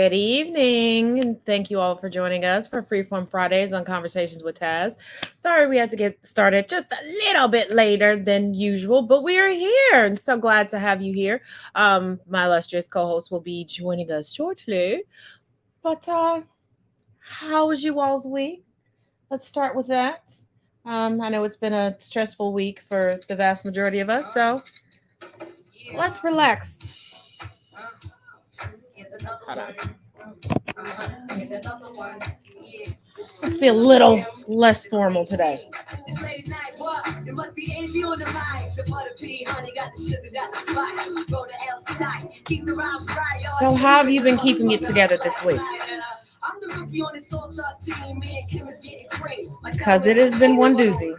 Good evening, and thank you all for joining us for Freeform Fridays on Conversations with Taz. Sorry we had to get started just a little bit later than usual, but we are here and so glad to have you here. My illustrious co-host will be joining us shortly. But how was you all's week? Let's start with that. I know it's been a stressful week for the vast majority of us, so let's relax. Hold on. Let's be a little less formal today. So, how have you been keeping it together this week? Because it has been one doozy.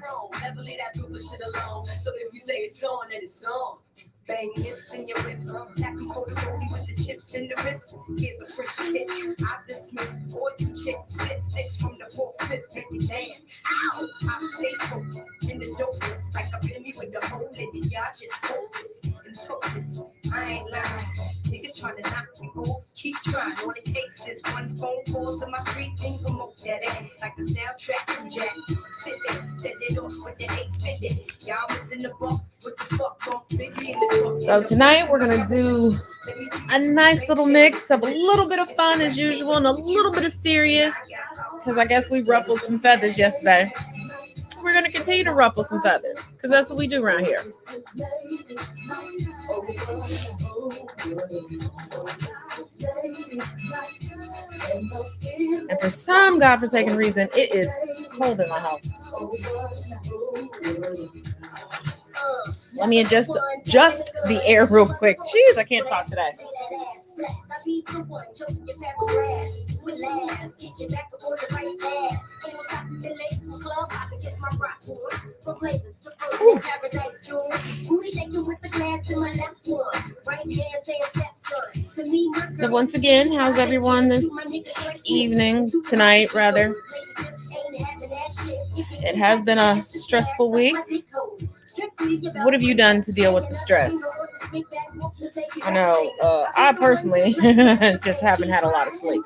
Bang hits in your lips, back and forth with the chips in the wrist. Here's a French kiss. I dismiss all you chicks. Split six from the fourth, fifth, make it dance. Ow! I stay focused in the dopest, like a penny with a hole in it. Y'all just focus and focus. I ain't lying. Niggas trying to knock me off. Keep trying. All it takes is one phone call to my street team. Promote that ass like the soundtrack from Jack. Sit there, set it off with the 850. Y'all missing the bump. What the fuck, bump? Biggie in the so tonight we're gonna do a nice little mix of a little bit of fun as usual and a little bit of serious because I guess we ruffled some feathers yesterday. We're gonna continue to ruffle some feathers because that's what we do around here. And for some godforsaken reason, it is cold in my house. Let me adjust the air real quick. Jeez, I can't talk today. So once again, how's everyone this evening, tonight rather? It has been a stressful week. What have you done to deal with the stress? I know, I personally just haven't had a lot of sleep.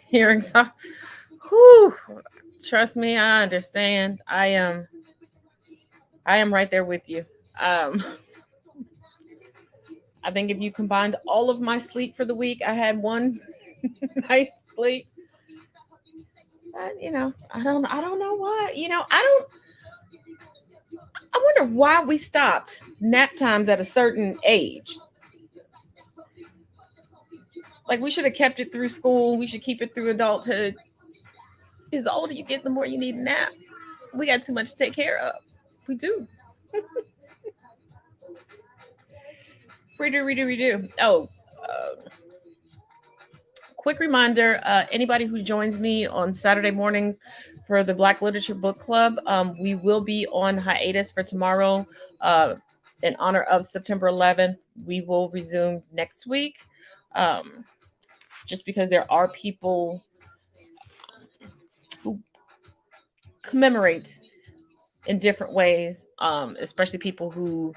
Hearing so, whew, trust me, I understand. I am right there with you. Um, I think if you combined all of my sleep for the week, I had one night's sleep. But, I don't know why. I wonder why we stopped nap times at a certain age. Like we should have kept it through school. We should keep it through adulthood. As the older you get, the more you need a nap. We got too much to take care of. We do. We do. Oh, quick reminder, anybody who joins me on Saturday mornings for the Black Literature Book Club, we will be on hiatus for tomorrow in honor of September 11th. We will resume next week just because there are people who commemorate in different ways, especially people who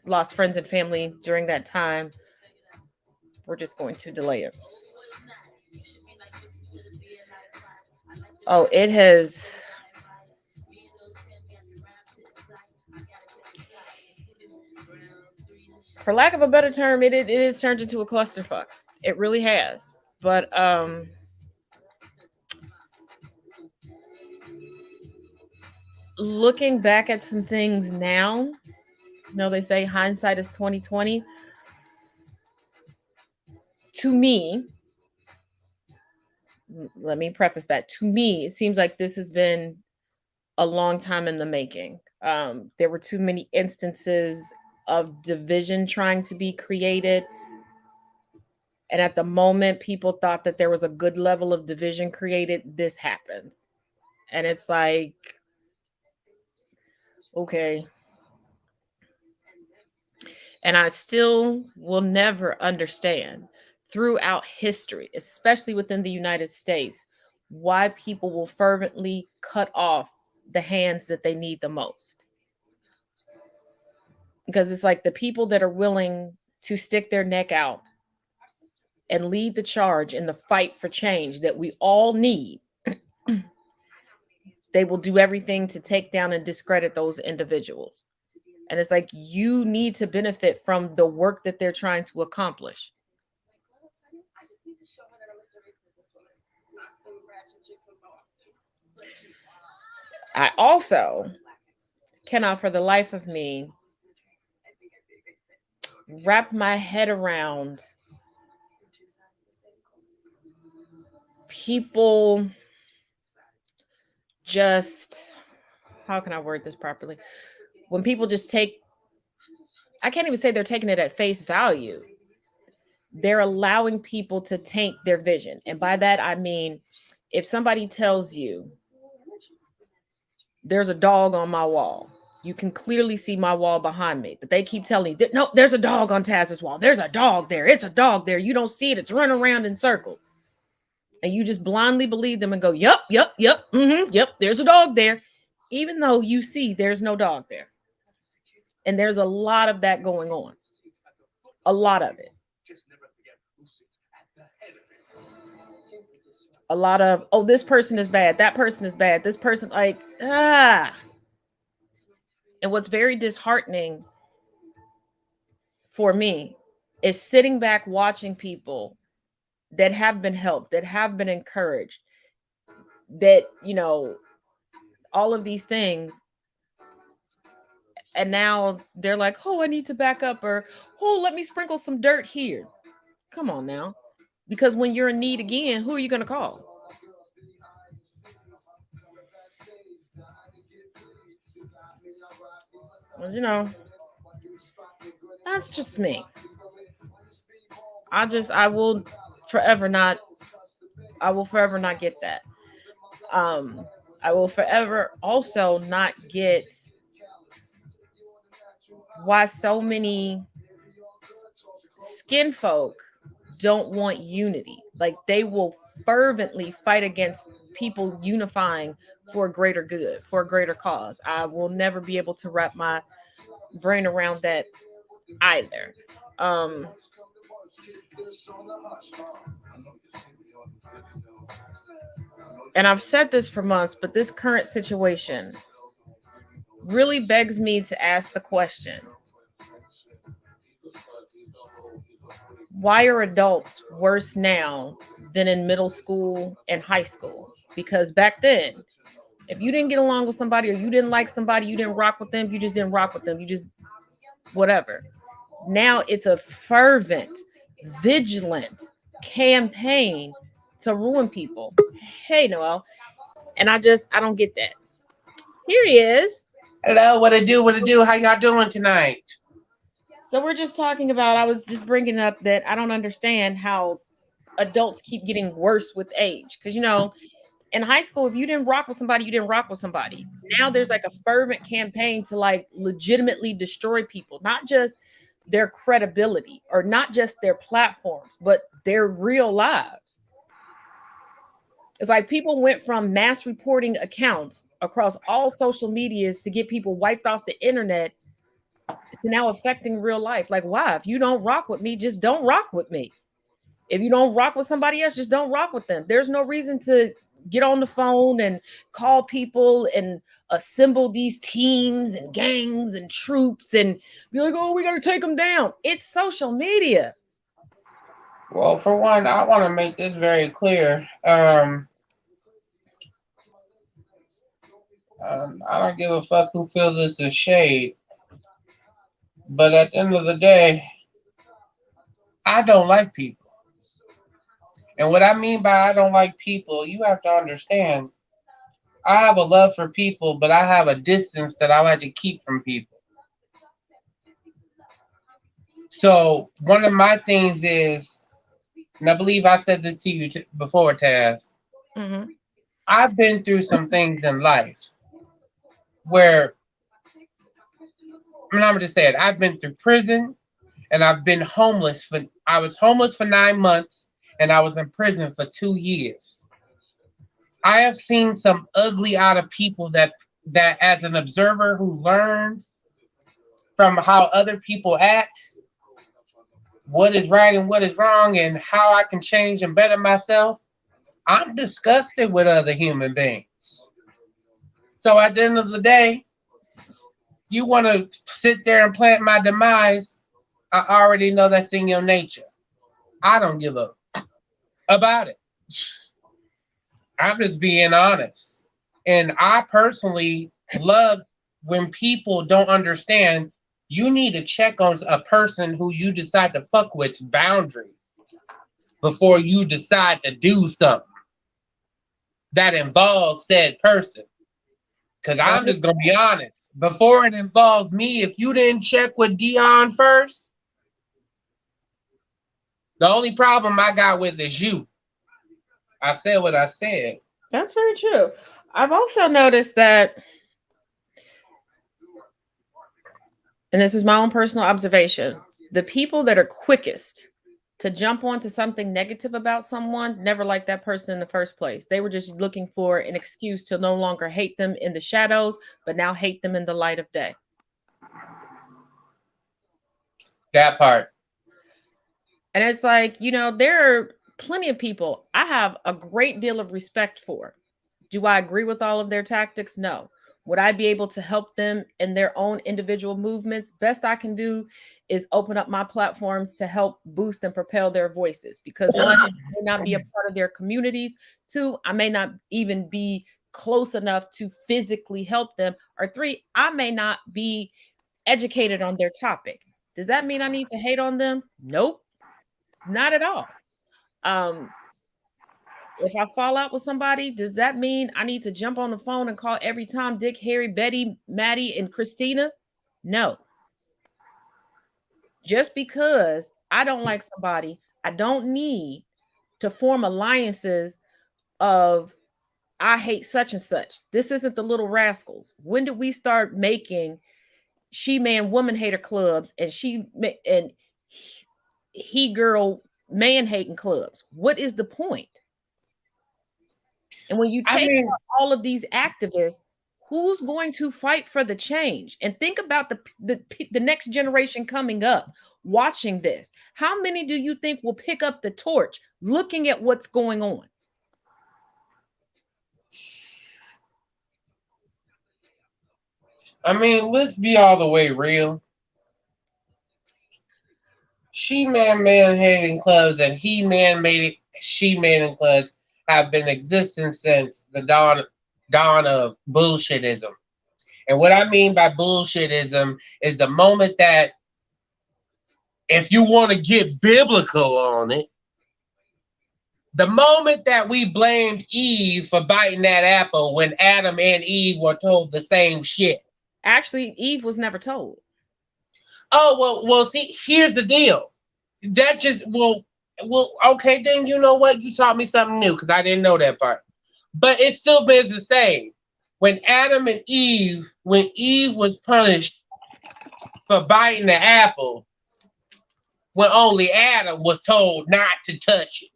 lost friends and family during that time. We're just going to delay it. Oh, it has. For lack of a better term, it is turned into a clusterfuck. It really has. But looking back at some things now, they say hindsight is 2020. To me, let me preface that. To me, it seems like this has been a long time in the making. There were too many instances of division trying to be created. And at the moment, people thought that there was a good level of division created. This happens. And it's like, Okay. And I still will never understand throughout history, especially within the United States, why people will fervently cut off the hands that they need the most. Because it's like the people that are willing to stick their neck out and lead the charge in the fight for change that we all need, they will do everything to take down and discredit those individuals. And it's like you need to benefit from the work that they're trying to accomplish. I also cannot for the life of me wrap my head around people just, how can I word this properly? When people just take, I can't even say they're taking it at face value. They're allowing people to taint their vision. And by that, I mean, if somebody tells you there's a dog on my wall, you can clearly see my wall behind me, but they keep telling you, no, there's a dog on Taz's wall. There's a dog there. It's a dog there. You don't see it. It's running around in circles. And you just blindly believe them and go, yep, yep, there's a dog there, even though you see there's no dog there. And there's a lot of that going on. A lot of it. A lot of, oh, this person is bad. That person is bad. This person, like, ah. And what's very disheartening for me is sitting back watching people that have been helped, that have been encouraged, that, all of these things. And now they're like, oh, I need to back up, or, oh, let me sprinkle some dirt here. Come on now. Because when you're in need again, who are you going to call? Well, that's just me. I will forever not, I will forever not get that. Um, I will forever also not get why so many skin folk don't want unity. Like they will fervently fight against people unifying for a greater good, for a greater cause. I will never be able to wrap my brain around that either. Um, and I've said this for months, but this current situation really begs me to ask the question, why are adults worse now than in middle school and high school? Because back then, if you didn't get along with somebody or you didn't like somebody, you didn't rock with them, you just didn't rock with them, you just whatever. Now it's a fervent, vigilant campaign to ruin people. Hey, Noel. And I don't get that. Here he is. Hello, what it do? What it do? How y'all doing tonight? So we're just talking about, I was just bringing up that I don't understand how adults keep getting worse with age. Because, in high school, if you didn't rock with somebody, you didn't rock with somebody. Now there's like a fervent campaign to like legitimately destroy people, not just their credibility or not just their platforms, but their real lives. It's like people went from mass reporting accounts across all social medias to get people wiped off the internet to now affecting real life. Like, why? If you don't rock with me, just don't rock with me. If you don't rock with somebody else, just don't rock with them. There's no reason to get on the phone and call people and assemble these teams and gangs and troops and be like, oh, we got to take them down. It's social media. Well, for one, I want to make this very clear. I don't give a fuck who feels this is shade, but at the end of the day, I don't like people. And what I mean by I don't like people, you have to understand. I have a love for people, but I have a distance that I like to keep from people. So one of my things is, and I believe I said this to you before, Taz. Mm-hmm. I've been through some things in life where I'm just saying, I've been through prison and I've been homeless I was homeless for 9 months and I was in prison for 2 years. I have seen some ugly out of people that as an observer who learns from how other people act, what is right and what is wrong, and how I can change and better myself. I'm disgusted with other human beings. So at the end of the day, you want to sit there and plant my demise, I already know that's in your nature. I don't give up about it. I'm just being honest. And I personally love when people don't understand. You need to check on a person who you decide to fuck with's boundaries before you decide to do something that involves said person. Because I'm just going to be honest. Before it involves me, if you didn't check with Dion first, the only problem I got with is you. I said what I said. That's very true. I've also noticed that, and this is my own personal observation, the people that are quickest to jump onto something negative about someone never liked that person in the first place. They were just looking for an excuse to no longer hate them in the shadows, but now hate them in the light of day. That part. And it's like, there are plenty of people I have a great deal of respect for. Do I agree with all of their tactics? No. Would I be able to help them in their own individual movements? Best I can do is open up my platforms to help boost and propel their voices, because one, I may not be a part of their communities. Two, I may not even be close enough to physically help them. Or three, I may not be educated on their topic. Does that mean I need to hate on them? Nope, not at all. If I fall out with somebody, does that mean I need to jump on the phone and call every Tom, Dick, Harry, Betty, Maddie, and Christina? No. Just because I don't like somebody, I don't need to form alliances of I hate such and such. This isn't the Little Rascals. When did we start making she man woman hater clubs and he girl man hating clubs? What is the point? And when you take all of these activists, who's going to fight for the change? And think about the next generation coming up watching this. How many do you think will pick up the torch looking at what's going on? I mean, let's be all the way real. She man hating clubs and he man she man clubs have been existing since the dawn of bullshitism. And what I mean by bullshitism is the moment that, if you want to get biblical on it, the moment that we blamed Eve for biting that apple when Adam and Eve were told the same shit. Actually, Eve was never told. Oh, well, see, here's the deal. That just, okay, then you know what? You taught me something new because I didn't know that part. But it still is the same. When Eve was punished for biting the apple, when only Adam was told not to touch it.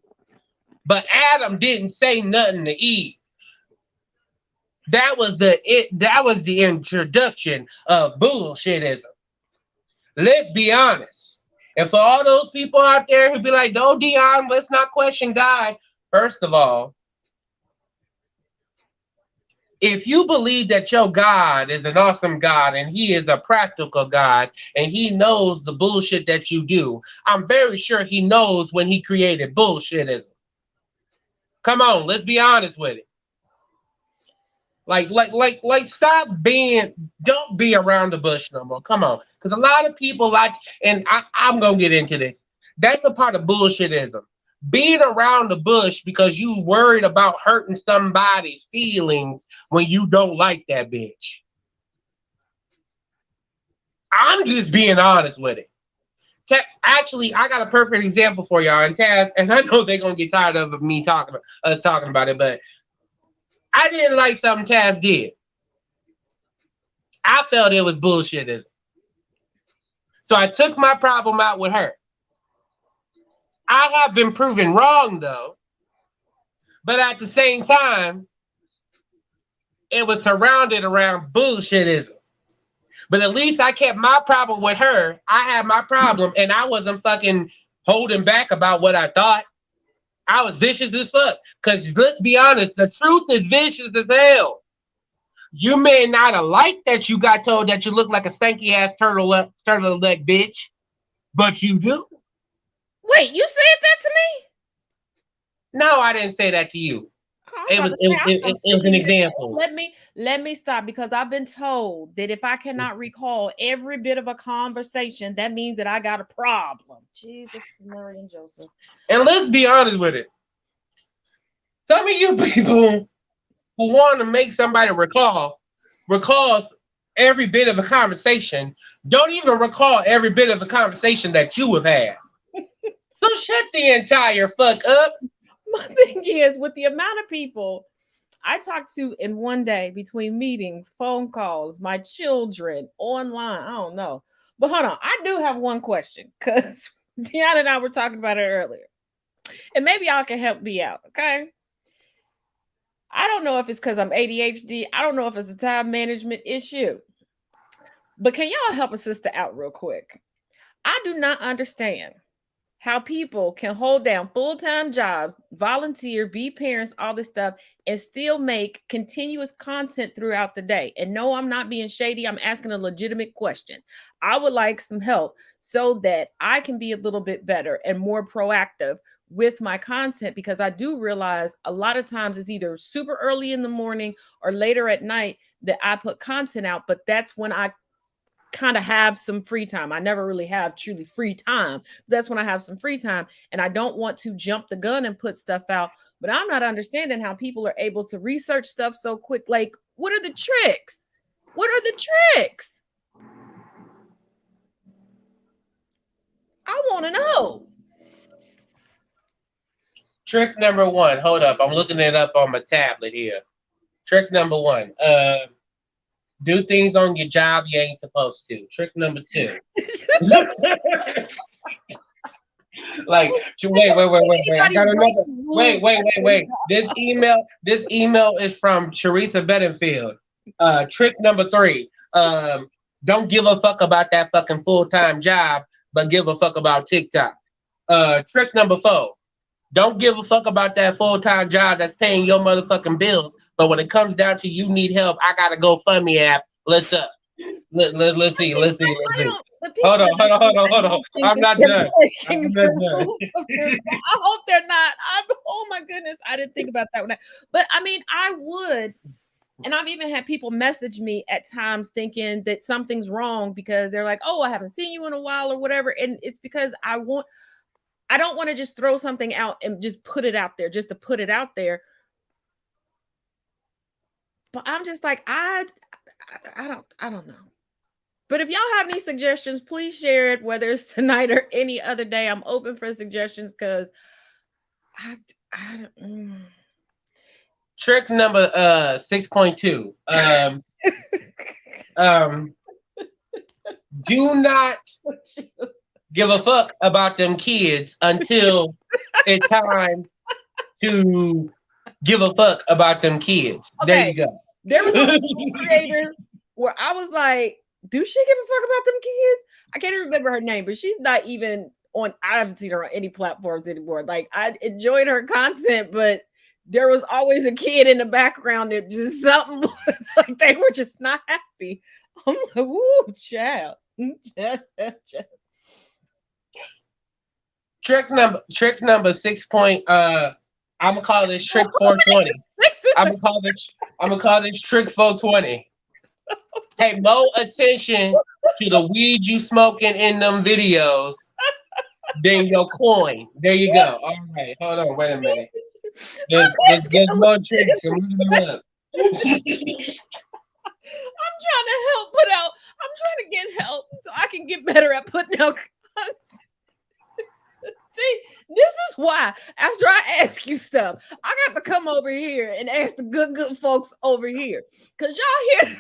But Adam didn't say nothing to Eve. That was the introduction of bullshitism. Let's be honest. And for all those people out there who be like, no, Dion, let's not question God. First of all, if you believe that your God is an awesome God and he is a practical God and he knows the bullshit that you do, I'm very sure he knows when he created bullshitism. Come on, let's be honest with it. Like, don't be around the bush no more. Come on. Because a lot of people and I'm going to get into this. That's a part of bullshitism. Being around the bush because you worried about hurting somebody's feelings when you don't like that bitch. I'm just being honest with it. Actually, I got a perfect example for y'all. And Taz, and I know they're going to get tired of me talking about it, but I didn't like something Taz did. I felt it was bullshitism. So I took my problem out with her. I have been proven wrong though, but at the same time, it was surrounded around bullshitism. But at least I kept my problem with her. I had my problem and I wasn't fucking holding back about what I thought. I was vicious as fuck. Because let's be honest, the truth is vicious as hell. You may not have liked that you got told that you look like a stanky ass turtleneck bitch, but you do. Wait, you said that to me? No, I didn't say that to you. It was an example. Let me stop, because I've been told that if I cannot recall every bit of a conversation, that means that I got a problem. Jesus, Mary and Joseph. And let's be honest with it. Some of you people who want to make somebody recalls every bit of a conversation, don't even recall every bit of the conversation that you have had. So shut the entire fuck up. My thing is, with the amount of people I talked to in one day, between meetings, phone calls, my children, online, I don't know. But hold on, I do have one question, because Deanna and I were talking about it earlier. And maybe y'all can help me out, okay? I don't know if it's because I'm ADHD. I don't know if it's a time management issue. But can y'all help a sister out real quick? I do not understand how people can hold down full-time jobs, volunteer, be parents, all this stuff, and still make continuous content throughout the day. And no, I'm not being shady. I'm asking a legitimate question. I would like some help so that I can be a little bit better and more proactive with my content, because I do realize a lot of times it's either super early in the morning or later at night that I put content out, but that's when I kind of have some free time. I never really have truly free time. That's when I have some free time, and I don't want to jump the gun and put stuff out. But I'm not understanding how people are able to research stuff so quick. Like, what are the tricks? What are the tricks? I want to know. Trick number one. Hold up. I'm looking it up on my tablet here. Trick number one. Do things on your job you ain't supposed to. Trick number two. Like, wait. I got another. Wait. This email is from Teresa Bedingfield. Trick number three. Don't give a fuck about that fucking full-time job, but give a fuck about TikTok. Trick number four. Don't give a fuck about that full-time job that's paying your motherfucking bills. But when it comes down to you need help, I got a GoFundMe app. Let's see. Hold on. I'm not done. I hope they're not. Oh my goodness, I didn't think about that one. But I mean, I would. And I've even had people message me at times thinking that something's wrong because they're like, oh, I haven't seen you in a while or whatever. And it's because I don't want to just throw something out and just put it out there just to put it out there. But I'm just like, I don't know. But if y'all have any suggestions, please share it, whether it's tonight or any other day. I'm open for suggestions, because Trick number 6.2. Do not give a fuck about them kids until it's time to give a fuck about them kids. Okay. There you go. There was a creator where I was like, do she give a fuck about them kids? I can't even remember her name, but she's not even on, I haven't seen her on any platforms anymore. Like, I enjoyed her content, but there was always a kid in the background that just something was like they were just not happy. I'm like, woo, child. Trick number 6. I'm gonna call this trick 420. I'm gonna call this trick 420. Pay more attention to the weed you smoking in them videos than your coin. There you go. All right, hold on, wait a minute. There's more tricks. I'm trying to help put out. I'm trying to get help so I can get better at putting out content. See, this is why after I ask you stuff, I got to come over here and ask the good folks over here. Because y'all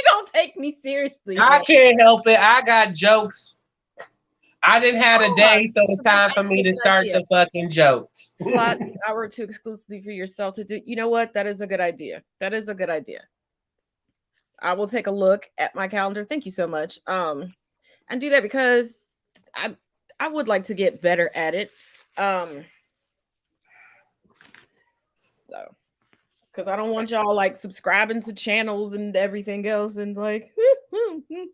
don't take me seriously. I can't help it. I got jokes. I didn't have a day, so it's time for me to start the fucking jokes. Slot an hour or two exclusively for yourself to do. You know what? That is a good idea. That is a good idea. I will take a look at my calendar. Thank you so much. And do that because I would like to get better at it. So because I don't want y'all like subscribing to channels and everything else and like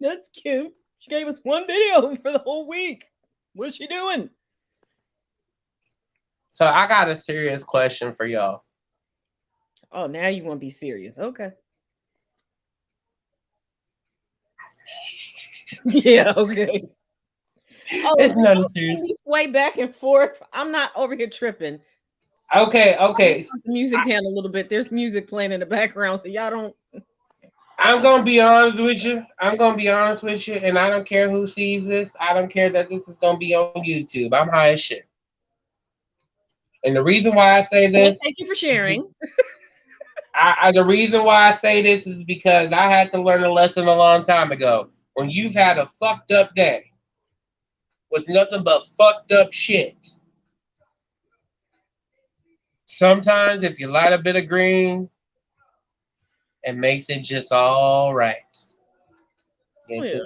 that's cute. She gave us one video for the whole week. What's she doing? So I got a serious question for y'all. Oh, now you want to be serious. Okay. Yeah, okay. Oh, It's not serious. Way back and forth. I'm not over here tripping. Okay. The music down a little bit. There's music playing in the background, so y'all don't. I'm gonna be honest with you. And I don't care who sees this. I don't care that this is gonna be on YouTube. I'm high as shit. And the reason why I say this. Thank you for sharing. The reason why I say this is because I had to learn a lesson a long time ago. When you've had a fucked up day with nothing but fucked up shit. Sometimes if you light a bit of green, it makes it just all right. Yes, it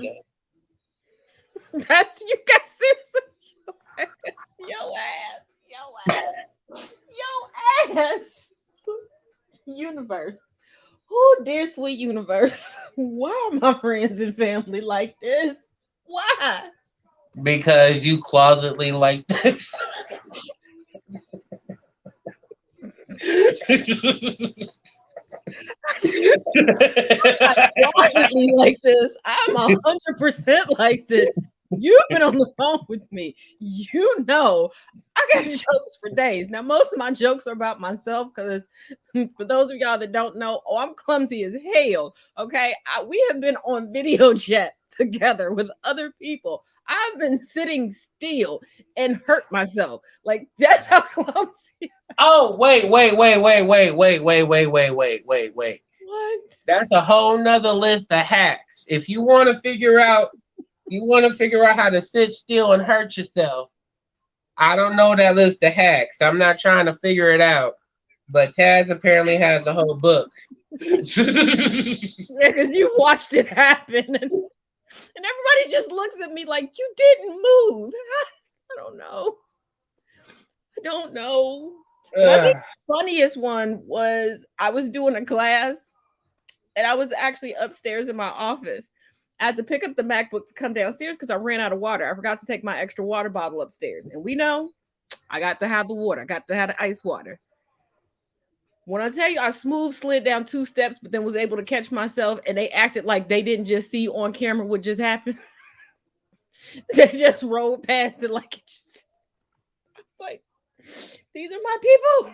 does. That's you got seriously. Yo ass. Universe. Oh, dear sweet universe. Why are my friends and family like this? Why? Because you closetly like this. Closetly like this. I'm 100% like this. You've been on the phone with me. You know, I got jokes for days. Now, most of my jokes are about myself because for those of y'all that don't know, I'm clumsy as hell. Okay. We have been on video chat together with other people. I've been sitting still and hurt myself. Like, that's how clumsy. Oh, wait. What? That's a whole nother list of hacks. If you want to figure out how to sit still and hurt yourself, I don't know that list of hacks. I'm not trying to figure it out. But Taz apparently has a whole book. Yeah, because you've watched it happen. And everybody just looks at me like, you didn't move. I don't know. I think the funniest one was I was doing a class and I was actually upstairs in my office. I had to pick up the MacBook to come downstairs because I ran out of water. I forgot to take my extra water bottle upstairs. And we know I got to have the water. I got to have the ice water. When I tell you I smooth slid down 2 steps, but then was able to catch myself and they acted like they didn't just see on camera what just happened. They just rolled past it like it just, I was like, these are my people.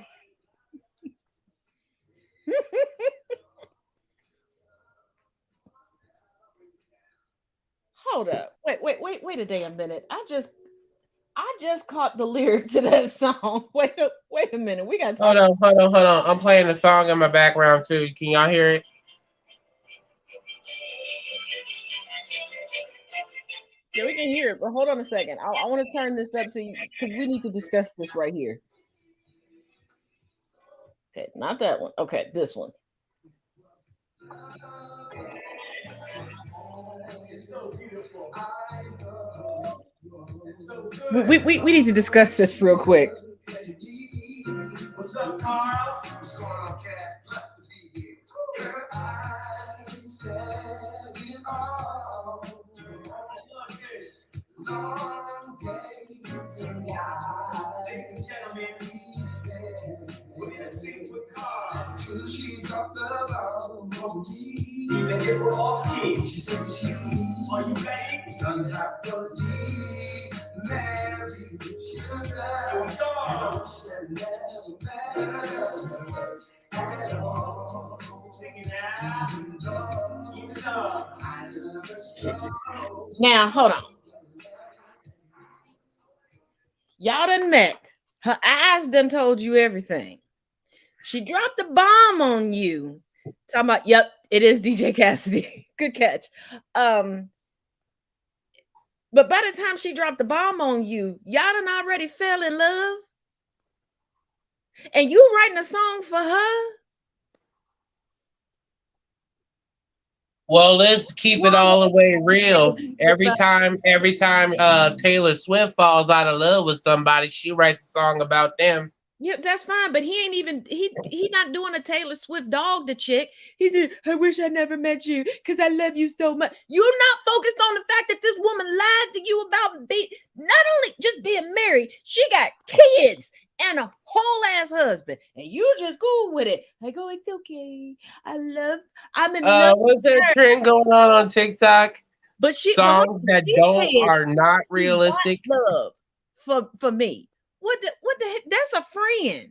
Hold up. Wait a damn minute. I just caught the lyric to that song. Wait a minute. We got Hold on. I'm playing a song in my background too. Can y'all hear it? Yeah, we can hear it, but hold on a second. I want to turn this up because we need to discuss this right here. Okay, not that one. Okay, this one. We need to discuss this real quick. What's up, Carl? What's going on, Cat? Blessed to be here. I said it all. Long days and nights. Ladies and gentlemen, we're gonna sing with Carl. Till she dropped the bomb on me. Even if we're off key, she said she. Are you ready? Was unhappily married with children. And said never married at all. Singing out. Even though I love her so. Now, hold on. Y'all done met. Her eyes done told you everything. She dropped the bomb on you. Talking about, yep, It is DJ Cassidy. Good catch. But by the time she dropped the bomb on you, y'all done already fell in love. And you writing a song for her? Well, let's keep it all the way real. Every time Taylor Swift falls out of love with somebody, she writes a song about them. Yeah, that's fine, but he ain't even he not doing a Taylor Swift dog the chick. He said, "I wish I never met you because I love you so much." You're not focused on the fact that this woman lied to you about not only just being married, she got kids and a whole ass husband, and you just cool with it. Like, oh, it's okay. I'm in love. What's that trend going on TikTok? But Songs that are not realistic. Love for me. What the heck? That's a friend.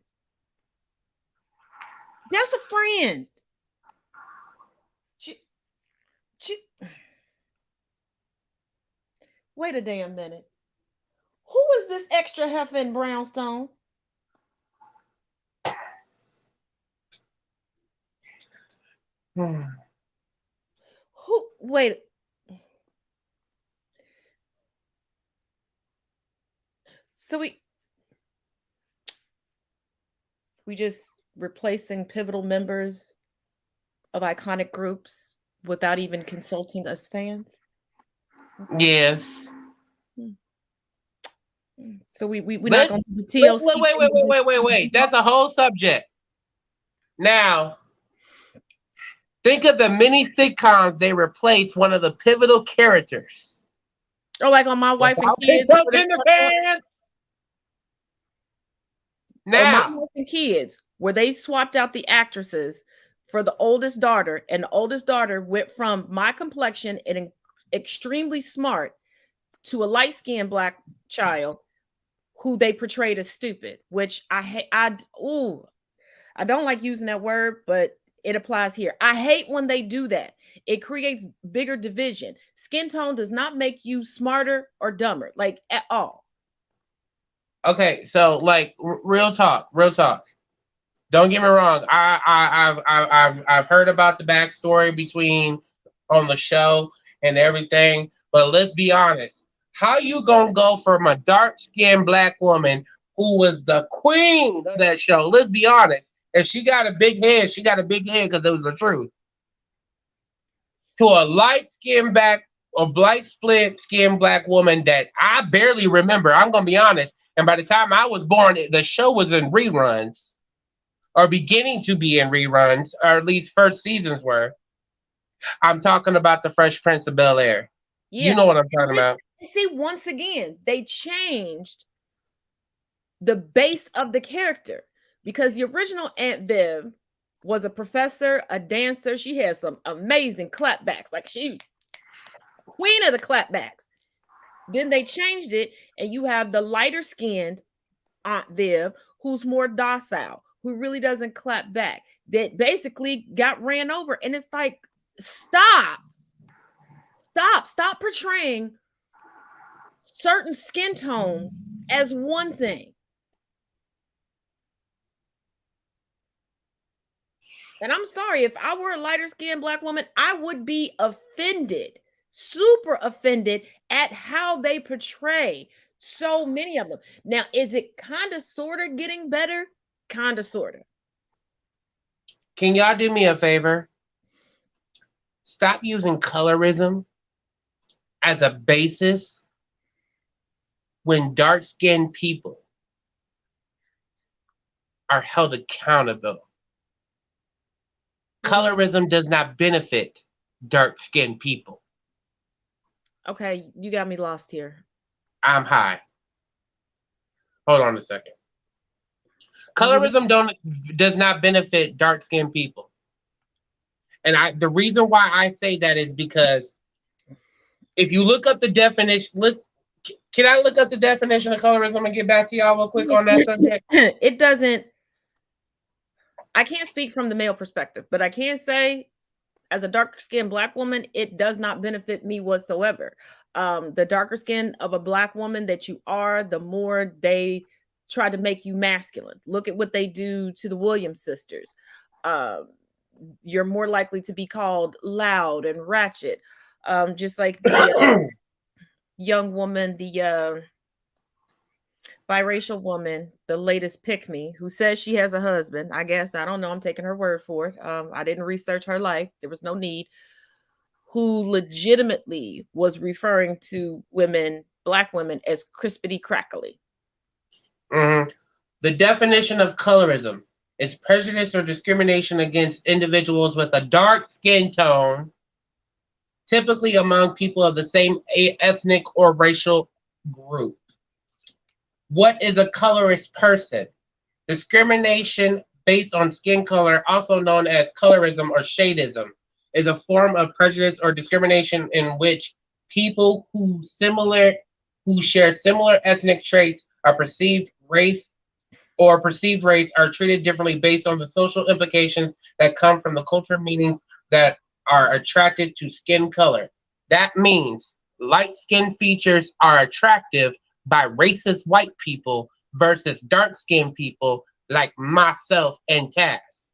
That's a friend. Wait a damn minute. Who is this extra heifer in brownstone? Who? Wait. So we just replacing pivotal members of iconic groups without even consulting us fans? Yes. So we're not going to do TLC. Wait. That's a whole subject. Now, think of the many sitcoms they replaced one of the pivotal characters. Or like on My Wife and Kids. In the pants. Now, My Wife and Kids, where they swapped out the actresses for the oldest daughter, and the oldest daughter went from my complexion and extremely smart to a light-skinned black child who they portrayed as stupid, which I hate. I don't like using that word, but it applies here. I hate when they do that. It creates bigger division. Skin tone does not make you smarter or dumber, like at all. Okay, so like real talk. Don't get me wrong. I've heard about the backstory between on the show and everything, but let's be honest. How you gonna go from a dark-skinned black woman who was the queen of that show? Let's be honest. If she got a big head, she got a big head because it was the truth. To a light-skinned split-skinned black woman that I barely remember. I'm gonna be honest. And by the time I was born, the show was in reruns, or beginning to be in reruns, or at least first seasons were. I'm talking about the Fresh Prince of Bel-Air. Yeah. You know what I'm talking about. See, once again, they changed the base of the character because the original Aunt Viv was a professor, a dancer. She had some amazing clapbacks. Like she queen of the clapbacks. Then they changed it, and you have the lighter skinned Aunt Viv, who's more docile, who really doesn't clap back, that basically got ran over. And it's like, stop portraying certain skin tones as one thing. And I'm sorry, if I were a lighter skinned black woman, I would be offended, super offended at how they portray so many of them. Now, is it kind of sort of getting better? Kind of sort of. Can y'all do me a favor? Stop using colorism as a basis when dark-skinned people are held accountable. Colorism does not benefit dark-skinned people. Okay, you got me lost here. I'm high. Hold on a second. Colorism does not benefit dark-skinned people. And the reason why I say that is because if you look up the definition, can I look up the definition of colorism and get back to y'all real quick on that subject? It doesn't. I can't speak from the male perspective, but I can say, as a darker-skinned black woman, it does not benefit me whatsoever. The darker skin of a black woman that you are, the more they try to make you masculine. Look at what they do to the Williams sisters. you're more likely to be called loud and ratchet. Just like the young woman, the biracial woman, the latest pick me, who says she has a husband. I guess I don't know. I'm taking her word for it. I didn't research her life. There was no need. Who legitimately was referring to women, black women, as crispity crackly. Mhm. The definition of colorism is prejudice or discrimination against individuals with a dark skin tone, typically among people of the same ethnic or racial group. What is a colorist person? Discrimination based on skin color, also known as colorism or shadism, is a form of prejudice or discrimination in which people who share similar ethnic traits or perceived race are treated differently based on the social implications that come from the cultural meanings that are attracted to skin color. That means light skin features are attractive by racist white people versus dark skinned people like myself and Taz.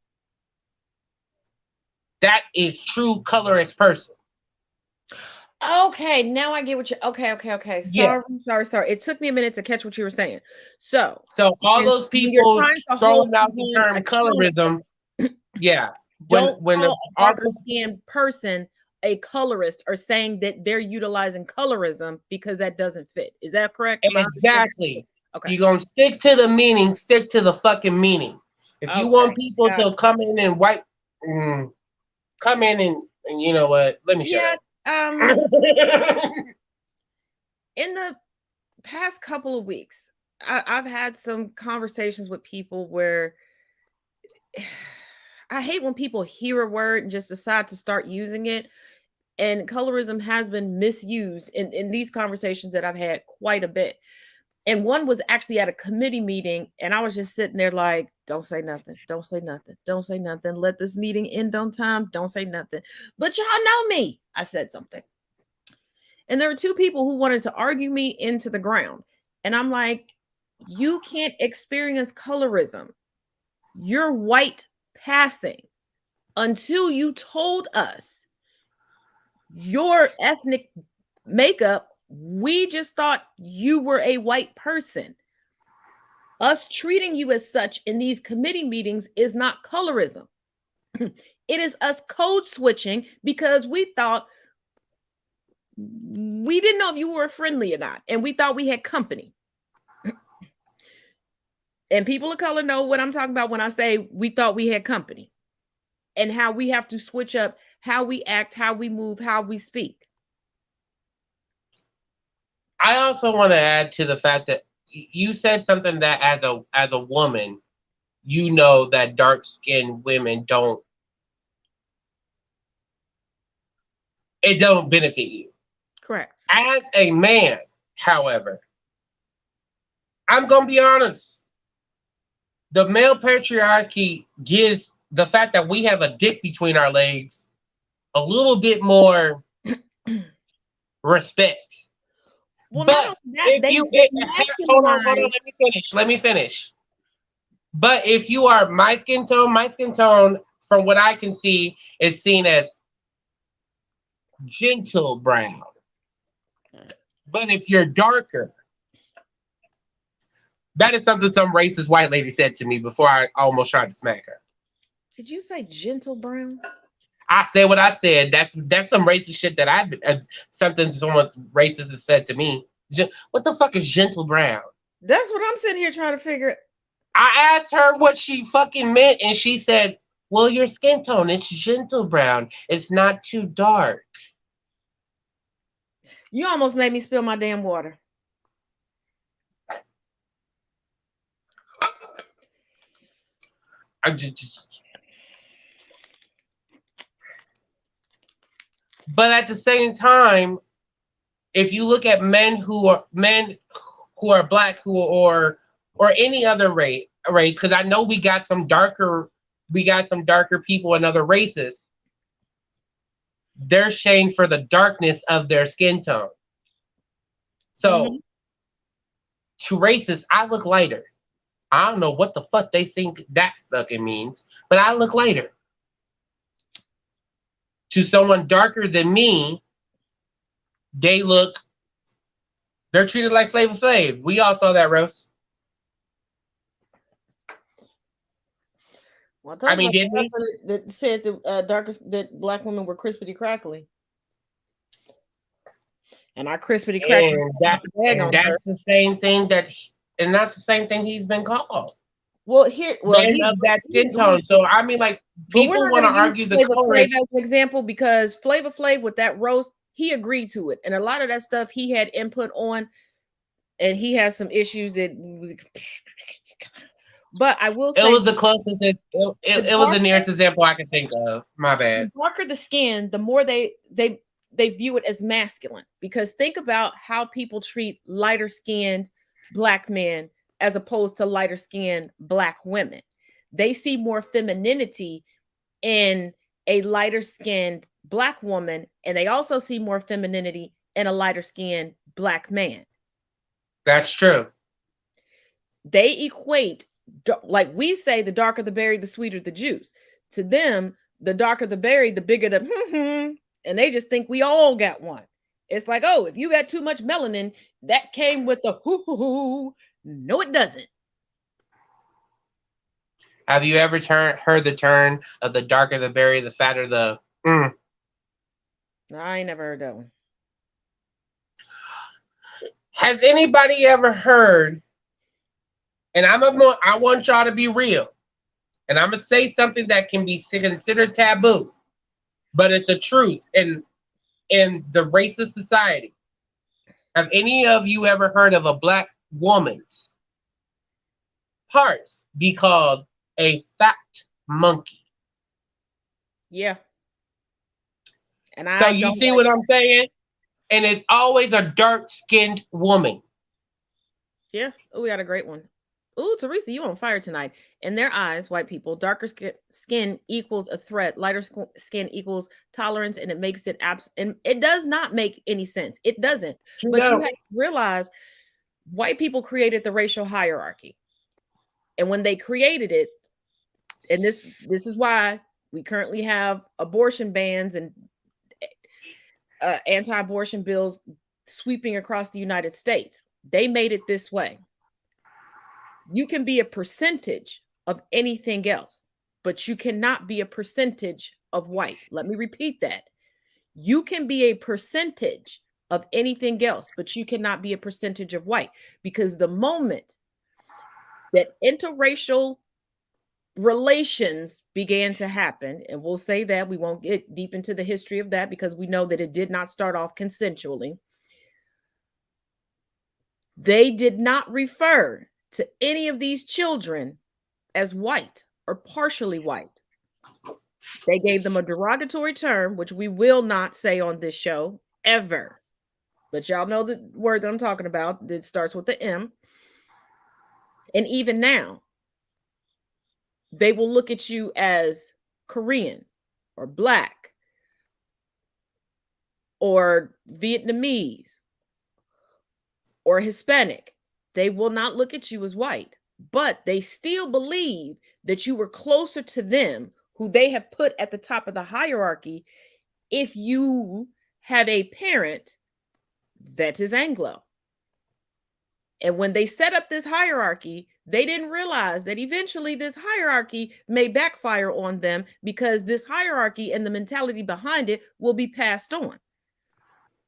That is true colorist person. Okay, now I get what you. Okay. Yeah. Sorry. It took me a minute to catch what you were saying. So So all those when you're people trying to hold throwing out the someone term accountable, colorism, yeah. don't When call the a all darker skinned person a colorist or saying that they're utilizing colorism because that doesn't fit. Is that correct? Am I understanding? exactly. Okay. You're gonna stick to the meaning, stick to the fucking meaning. If you Okay. want people Got to come in and come in and you know what? Let me shut yeah. up. In the past couple of weeks, I've had some conversations with people where I hate when people hear a word and just decide to start using it. And colorism has been misused in these conversations that I've had quite a bit. And one was actually at a committee meeting, and I was just sitting there like, don't say nothing, don't say nothing, don't say nothing. Let this meeting end on time. Don't say nothing. But y'all know me. I said something. And there were two people who wanted to argue me into the ground. And I'm like, you can't experience colorism. You're white passing until you told us your ethnic makeup. We just thought you were a white person. Us treating you as such in these committee meetings is not colorism. It is us code switching because we thought we didn't know if you were friendly or not, and we thought we had company. And people of color know what I'm talking about when I say we thought we had company, and how we have to switch up how we act, how we move, how we speak. I also want to add to the fact that you said something that as a woman, you know that dark skinned women don't benefit you. Correct. As a man, however, I'm gonna be honest. The male patriarchy gives the fact that we have a dick between our legs a little bit more respect. Well, not But only that, if you hold on, masculinize. let me finish. But if you are my skin tone, from what I can see, is seen as gentle brown. But if you're darker, that is something some racist white lady said to me before I almost tried to smack her. Did you say gentle brown? I said what I said. That's some racist shit that something someone racist has said to me. What the fuck is gentle brown? That's what I'm sitting here trying to figure. I asked her what she fucking meant, and she said, "Well, your skin tone, it's gentle brown. It's not too dark." You almost made me spill my damn water. But at the same time, if you look at men who are black or any other race, because I know we got some darker people in other races. They're shamed for the darkness of their skin tone. So to racists, I look lighter. I don't know what the fuck they think that fucking means, but I look lighter. to someone darker than me, they're treated like Flavor Flav. We all saw that, Rose. Well, I told you didn't we? that said that black women were crispity crackly, and I crispity crackly And that's the same thing and that's the same thing he's been called. Well, Men of that skin tone. So I mean, like, people want to argue the color as an example because Flavor Flav with that roast, he agreed to it, and a lot of that stuff he had input on, and he has some issues that. But I will say it was the closest. It was the nearest example I could think of. My bad. The darker the skin, the more they view it as masculine. Because think about how people treat lighter skinned black men as opposed to lighter skinned black women. They see more femininity in a lighter skinned black woman, and they also see more femininity in a lighter skinned black man. That's true. They equate, like we say, the darker the berry, the sweeter the juice. To them, the darker the berry, the bigger the and they just think we all got one. It's like, oh, if you got too much melanin, that came with the hoo. No, it doesn't. Have you ever heard the turn of the darker the berry, the fatter the I ain't never heard that one. Has anybody ever heard, and I want y'all to be real, and I'm going to say something that can be considered taboo, but it's a truth in the racist society. Have any of you ever heard of a black woman's parts be called a fat monkey? Yeah. And so you see what I'm saying? And it's always a dark-skinned woman. Yeah. Oh, we got a great one. Oh, Teresa, you on fire tonight. In their eyes, white people, darker skin equals a threat. Lighter skin equals tolerance, and it makes it and it does not make any sense. It doesn't. But you have to realize white people created the racial hierarchy. And when they created it, and this is why we currently have abortion bans and anti-abortion bills sweeping across the United States. They made it this way. You can be a percentage of anything else, but you cannot be a percentage of white. Let me repeat that. You can be a percentage of anything else, but you cannot be a percentage of white, because the moment that interracial relations began to happen, and we'll say that we won't get deep into the history of that because we know that it did not start off consensually. They did not refer to any of these children as white or partially white. They gave them a derogatory term, which we will not say on this show ever. But y'all know the word that I'm talking about. It starts with the M. And even now, they will look at you as Korean or Black or Vietnamese or Hispanic. They will not look at you as white, but they still believe that you were closer to them, who they have put at the top of the hierarchy, if you have a parent that is Anglo. And when they set up this hierarchy, they didn't realize that eventually this hierarchy may backfire on them, because this hierarchy and the mentality behind it will be passed on.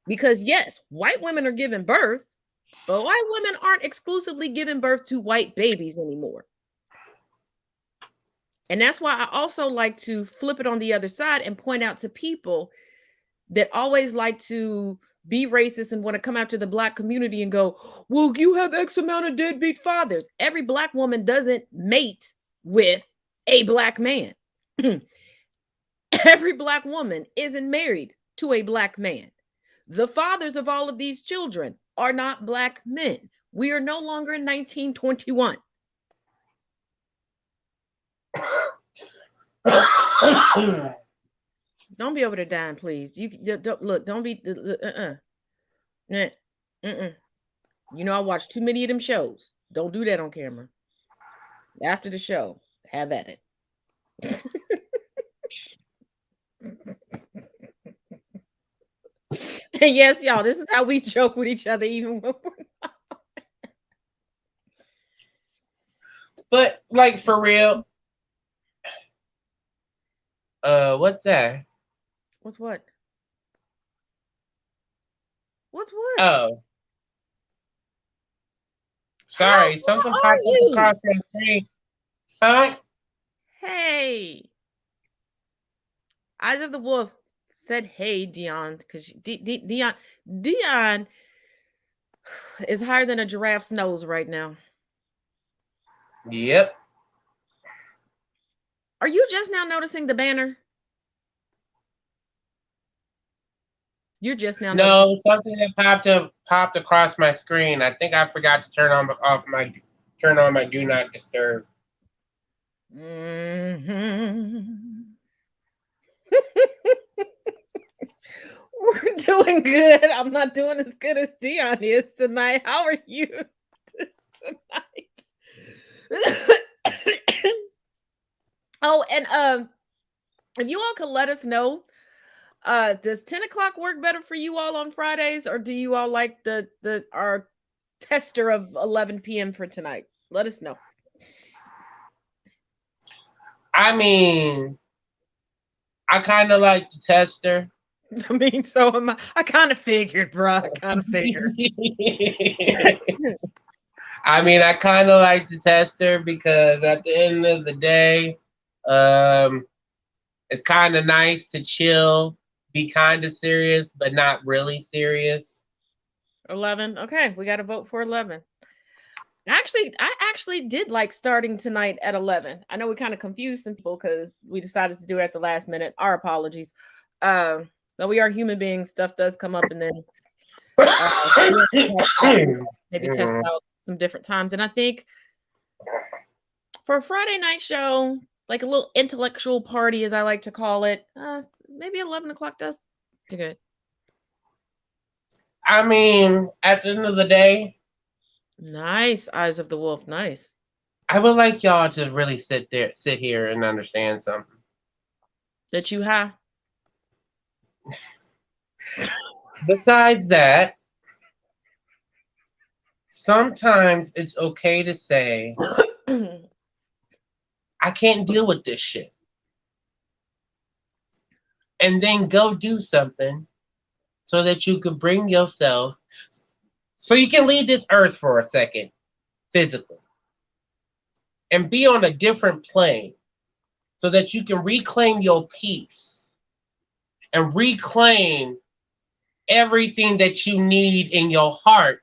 Because yes, white women are giving birth, but white women aren't exclusively giving birth to white babies anymore. And that's why I also like to flip it on the other side and point out to people that always like to be racist and want to come after the Black community and go, well, you have X amount of deadbeat fathers. Every Black woman doesn't mate with a Black man. Every Black woman isn't married to a Black man. The fathers of all of these children are not Black men. We are no longer in 1921. Don't be over there dying, please. You don't look. Don't be. You know, I watch too many of them shows. Don't do that on camera. After the show, have at it. Yes, y'all, this is how we joke with each other, even when we're... But like for real, what's that? What's what? What's what? Oh, How sorry, something are popped up you? across my screen. Huh? Hey, Eyes of the Wolf said, "Hey, Dion," because Dion is higher than a giraffe's nose right now. Yep. Are you just now noticing the banner? You're just now noticing. No, something that popped across my screen. I think I forgot to turn on my do not disturb. Mhm. We're doing good. I'm not doing as good as Dion is tonight. How are you tonight? Oh, and if you all could let us know, does 10 o'clock work better for you all on Fridays, or do you all like the our tester of 11 p.m. for tonight? Let us know. I mean, I kind of like the tester. I mean, so am I. I kind of figured, bro. I kind of figured. I mean, I kind of like the tester because at the end of the day, um, it's kind of nice to chill, be kind of serious, but not really serious. 11. Okay, we got to vote for 11. I actually did like starting tonight at 11. I know we kind of confused some people because we decided to do it at the last minute. Our apologies. Though we are human beings, stuff does come up, and then maybe test out some different times. And I think for a Friday night show, like a little intellectual party, as I like to call it, maybe 11 o'clock does do good. I mean, at the end of the day, Nice, Eyes of the Wolf. Nice. I would like y'all to really sit here and understand something. That you high? Besides that, sometimes it's okay to say, I can't deal with this shit. And then go do something so that you can bring yourself, so you can leave this earth for a second, physically, and be on a different plane so that you can reclaim your peace and reclaim everything that you need in your heart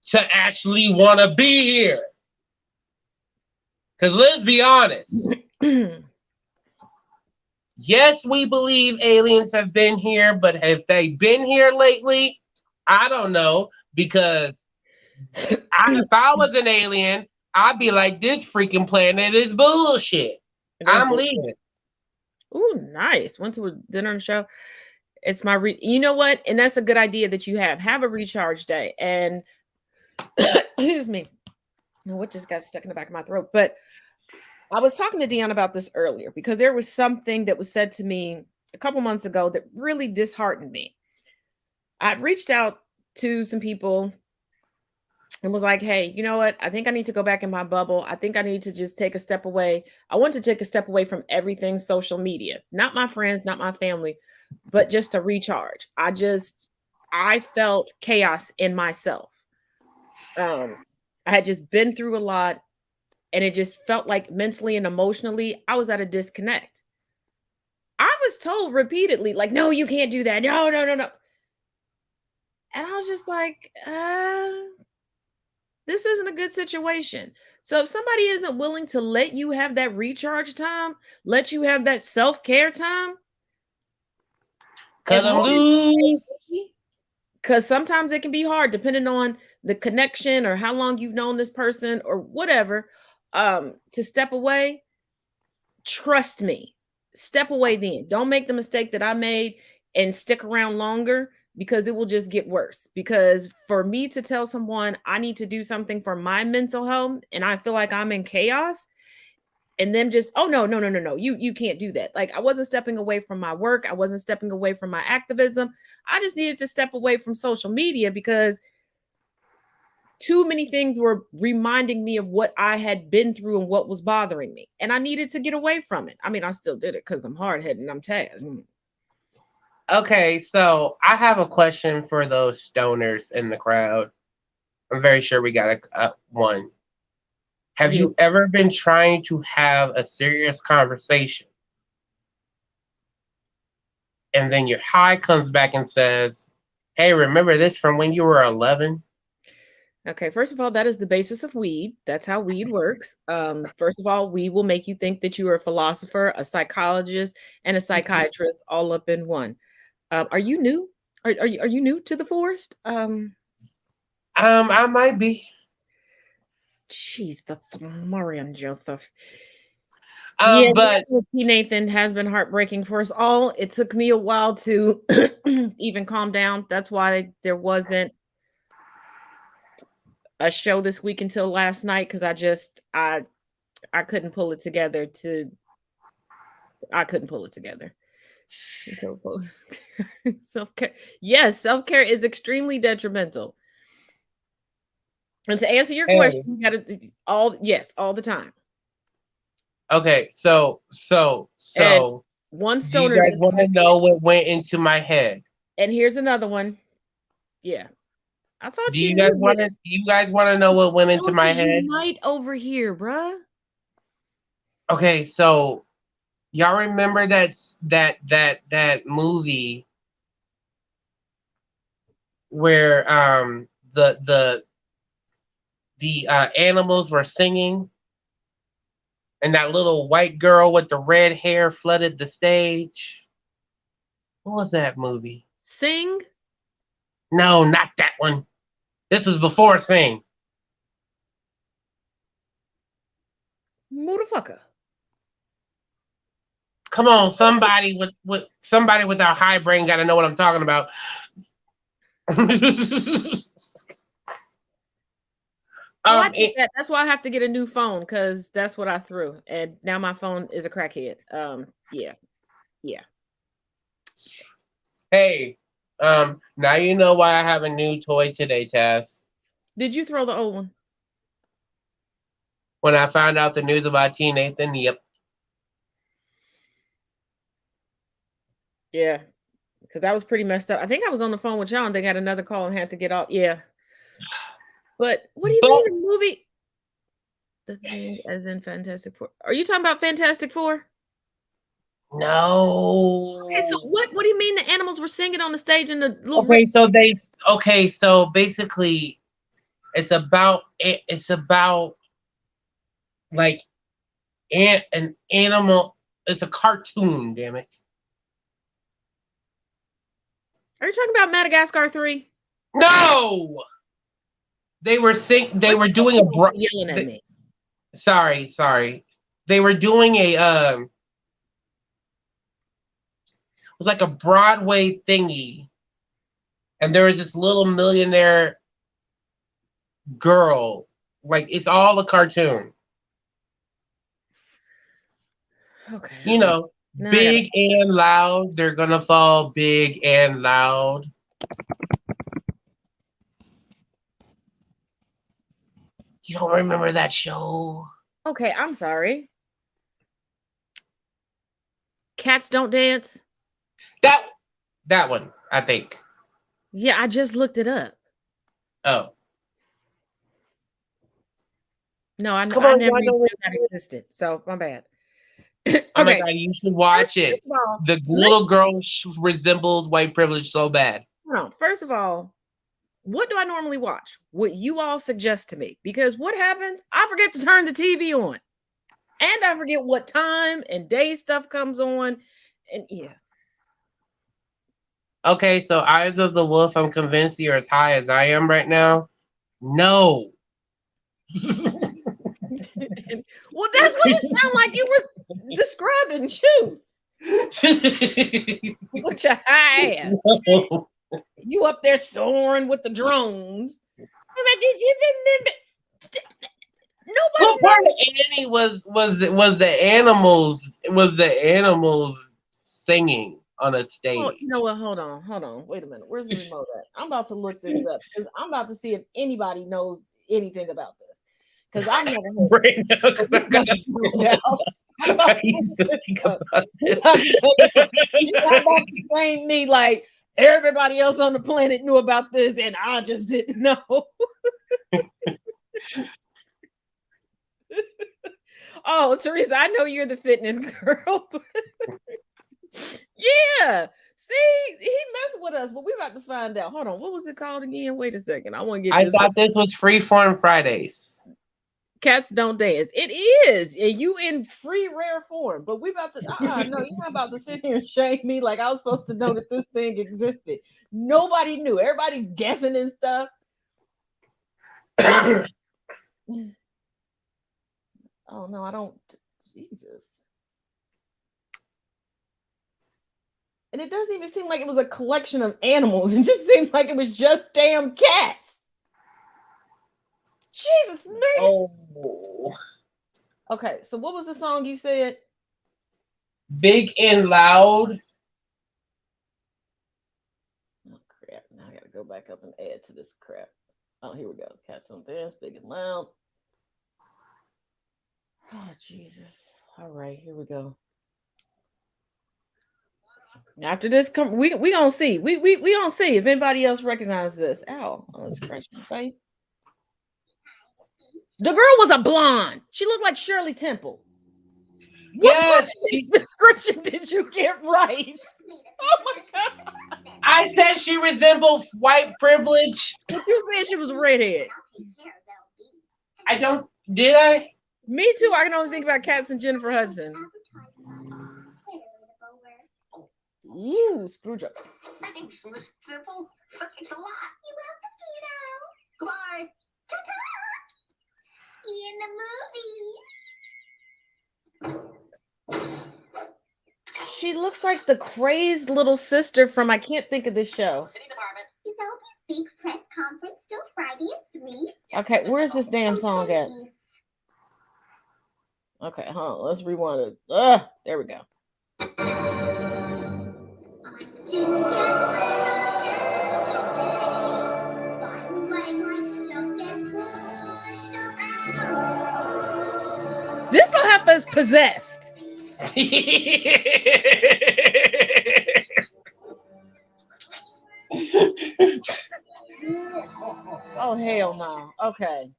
to actually want to be here. Because let's be honest. Yes, we believe aliens have been here, but have they been here lately? I don't know. Because if I was an alien, I'd be like, this freaking planet is bullshit. I'm leaving. Ooh, nice. Went to a dinner and show. It's my you know what? And that's a good idea that you have. Have a recharge day. And excuse me. What just got stuck in the back of my throat? But I was talking to Dion about this earlier because there was something that was said to me a couple months ago that really disheartened me. I reached out to some people and was like, hey, you know what? I think I need to go back in my bubble. I think I need to just take a step away. I want to take a step away from everything social media, not my friends, not my family, but just to recharge. I felt chaos in myself. I had just been through a lot, and it just felt like mentally and emotionally, I was at a disconnect. I was told repeatedly, like, no, you can't do that. No, no, no, no. And I was just like, this isn't a good situation. So if somebody isn't willing to let you have that recharge time, let you have that self-care time, Cut them loose. Because sometimes it can be hard depending on the connection or how long you've known this person or whatever, to step away. Trust me, step away then. Don't make the mistake that I made and stick around longer, because it will just get worse. Because for me to tell someone I need to do something for my mental health and I feel like I'm in chaos, and them just, oh no, you can't do that. Like, I wasn't stepping away from my work, I wasn't stepping away from my activism. I just needed to step away from social media because too many things were reminding me of what I had been through and what was bothering me, and I needed to get away from it. I mean, I still did it because I'm hard-headed and I'm Taz. Okay, so I have a question for those stoners in the crowd. I'm very sure we got one. Have Yeah. you ever been trying to have a serious conversation, and then your high comes back and says, "Hey, remember this from when you were 11?" Okay, first of all, that is the basis of weed. That's how weed works. First of all, weed will make you think that you are a philosopher, a psychologist, and a psychiatrist all up in one. Are you new? Are you new to the forest? I might be. Jeez, the Marian Joseph. Yeah, But T. Nathan has been heartbreaking for us all. It took me a while to even calm down. That's why there wasn't a show this week until last night, because I couldn't pull it together I couldn't pull it together. Self-care. Yes, self-care is extremely detrimental. And to answer your question, you gotta all the time. Okay, so And one do you stoner guys just want to know what went into my head? and here's another one. Yeah. I thought Do you you guys knew want to? You guys want to know what went into my head? unite over here, bruh. Okay, so y'all remember that movie where the animals were singing, and that little white girl with the red hair flooded the stage? What was that movie? Sing? No, not that one. This was before Sing. Motherfucker. Come on, somebody with somebody with our high brain got to know what I'm talking about. I get that. That's why I have to get a new phone, because that's what I threw. And now my phone is a crackhead. Yeah. Hey, now you know why I have a new toy today, Tess. Did you throw the old one? When I found out the news about T. Nathan, yep. Yeah. Because that was pretty messed up. I think I was on the phone with y'all and they got another call and had to get off. Yeah. But what do you mean the movie? The thing as in Fantastic Four. Are you talking about Fantastic Four? No. Okay, so what do you mean the animals were singing on the stage in the little so basically it's about like an animal. It's a cartoon, damn it. Are you talking about Madagascar 3? No. They were doing a yelling at me. Sorry. They were doing a it was like a Broadway thingy. And there was this little millionaire girl. Like, it's all a cartoon. Okay. You know, big and loud. They're gonna fall big and loud. You don't remember that show? Okay, I'm sorry. Cats Don't Dance? That one, I think. Yeah, I just looked it up. Oh. No, I never knew that existed. So my bad. Oh my God, you should watch it. The little girl resembles white privilege so bad. No, first of all, what do I normally watch? What you all suggest to me? Because what happens? I forget to turn the TV on. And I forget what time and day stuff comes on. And yeah. Okay, so Eyes of the Wolf, I'm convinced you're as high as I am right now. No. Well, that's what it sounded like you were describing, too. With your high ass. No. You up there soaring with the drones. Did you remember? Nobody What part of Annie was the animals singing on a Oh, stage? you know what? Hold on. Wait a minute. Where's the remote at? I'm about to look this up because I'm about to see if anybody knows anything about this. Because I've never heard of Right now, it. 'cause We I'm got gonna to find out. I'm about I to need look to this think up. about this. You're not about to blame me like everybody else on the planet knew about this and I just didn't know. Oh, Teresa, I know you're the fitness girl. Yeah. See, he messed with us, but we're about to find out. Hold on. What was it called again? Wait a second. I want to get I this thought this was Freeform Fridays. Cats Don't Dance. It is. And you in free rare form. But we about to no, you're not about to sit here and shame me like I was supposed to know that this thing existed. Nobody knew. Everybody guessing and stuff. Oh no, I don't. Jesus. And it doesn't even seem like it was a collection of animals. It just seemed like it was just damn cats. Jesus, man. Oh. Okay, so what was the song you said? Big and Loud. Oh crap! Now I gotta go back up and add to this crap. Oh, here we go. Cats Don't Dance, Big and Loud. Oh Jesus! All right, here we go. After this, we gonna see. We gonna see if anybody else recognizes this. Ow! I was scratching my face. The girl was a blonde. She looked like Shirley Temple. What Yes, description did you get right? Oh my god! I said she resembled white privilege. But you said she was a redhead. I don't. Did I? Me too. I can only think about Cats and Jennifer Hudson. Ooh, Screwdriver. Thanks, Miss Dimple. Thanks a lot. You're welcome, Tito. Goodbye. Ta-ta. See you in the movie. She looks like the crazed little sister from I can't think of this show. City Department. Is Elvis' big press conference still Friday at 3? Okay, where's this damn song at? Thankies. Okay, hold on. Let's rewind it. There we go. This little heifer is possessed. Oh hell no. Okay.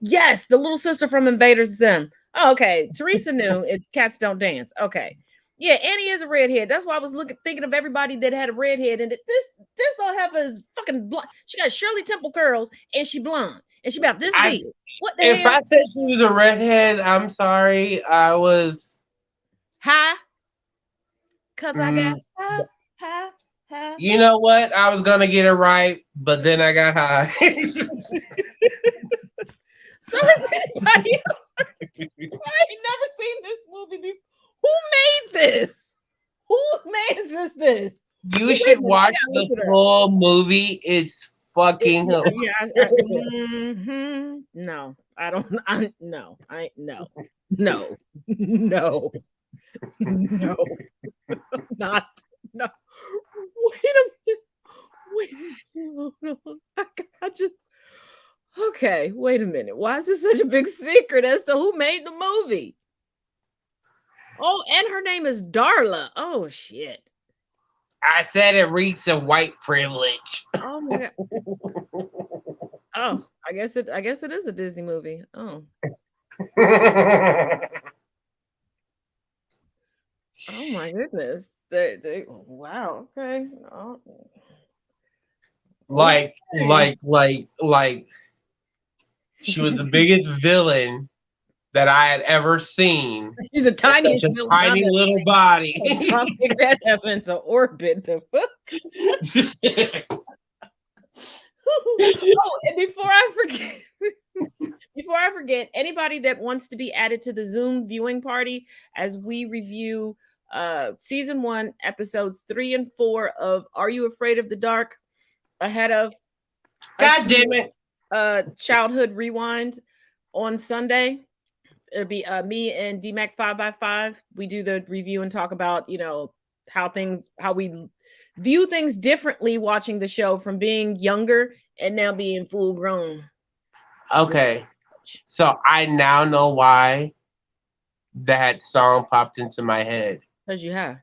Yes, the little sister from Invader Zim. Oh, okay. Teresa knew it's Cats Don't Dance. Okay. Yeah, Annie is a redhead. That's why I was thinking of everybody that had a redhead. And this little heifer is fucking blonde. She got Shirley Temple curls and she blonde. And she about this big. What the If hell? I said she was a redhead, I'm sorry. I was High. Cause I got high. You know what? I was gonna get it right, but then I got high. So has anybody else? I ain't never seen this movie before. Who made this? Whose man is this? You should watch the full movie. It's fucking No, I don't. No. Not. No. Wait a minute. I just. Okay, wait a minute. Why is this such a big secret as to who made the movie? Oh, and her name is Darla. Oh shit. I said it reeks of white privilege. Oh my god. Oh, I guess it is a Disney movie. Oh. Oh my goodness. Wow, okay. Oh. Like she was the biggest villain that I had ever seen. She's a tiny, such a tiny little body. I'll take that up into orbit. The fuck? Oh, and before I forget, anybody that wants to be added to the Zoom viewing party as we review season 1, episodes 3 and 4 of Are You Afraid of the Dark? Ahead of God damn it. childhood rewind on Sunday. It'll be me and DMAC 5x5. We do the review and talk about, how we view things differently watching the show from being younger and now being full grown. Okay. So I now know why that song popped into my head. Because you have.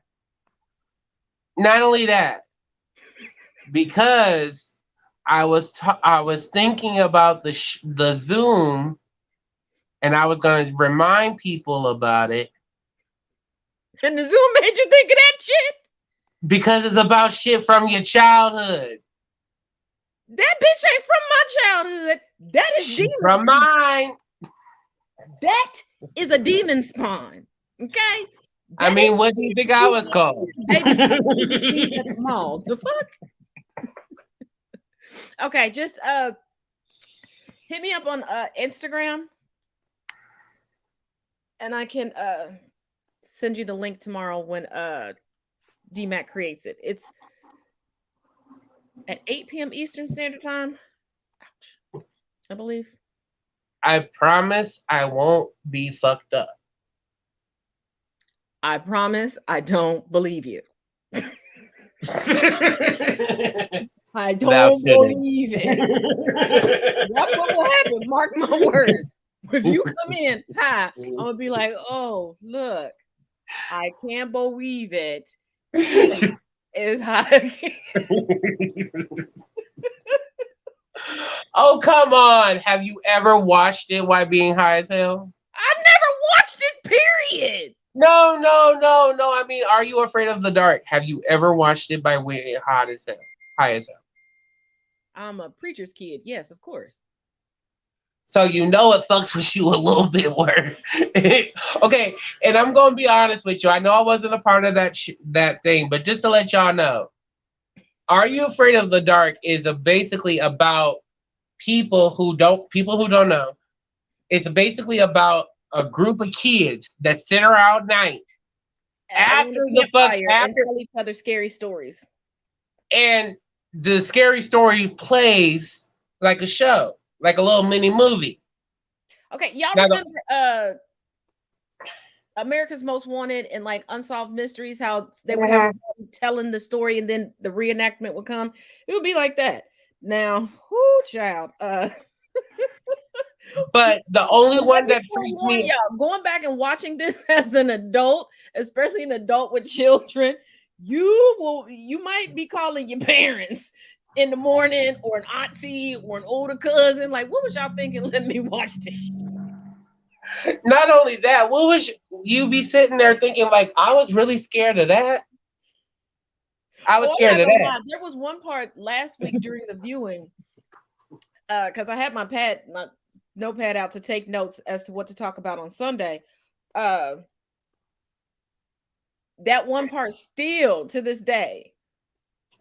Not only that, because I was thinking about the Zoom, and I was going to remind people about it. And the Zoom made you think of that shit? Because it's about shit from your childhood. That bitch ain't from my childhood. That is demon from mine. That is a demon spawn. Okay? I mean, what do you think I was called? The fuck? Okay, just hit me up on Instagram, and I can send you the link tomorrow when DMAC creates it. It's at 8 p.m. Eastern Standard Time. Ouch. I believe. I promise I won't be fucked up. I promise I don't believe you. I don't believe it. Watch what will happen. Mark my words. If you come in high, I'm gonna be like, oh, look, I can't believe it. It's high. Oh, come on. Have you ever watched it while being high as hell? I've never watched it, period. No. I mean, Are You Afraid of the Dark? Have you ever watched it by way high as hell? I'm a preacher's kid. Yes, of course. So you know it fucks with you a little bit more. Okay, and I'm going to be honest with you. I know I wasn't a part of that thing, but just to let y'all know, Are You Afraid of the Dark is basically about people who don't know. It's basically about a group of kids that sit around night after and tell each other scary stories. And the scary story plays like a show, like a little mini movie. Okay, y'all remember America's Most Wanted and like Unsolved Mysteries, how they would have telling the story and then the reenactment would come? It would be like that. Now, whoo, child. But the only one that freaks me out, going back and watching this as an adult, especially an adult with children, you might be calling your parents in the morning, or an auntie, or an older cousin. Like, what was y'all thinking? Let me watch this. Not only that, what was you be sitting there thinking? Like, I was really scared of that. I was scared of that. There was one part last week during the viewing, because I had my notepad out to take notes as to what to talk about on Sunday. That one part still to this day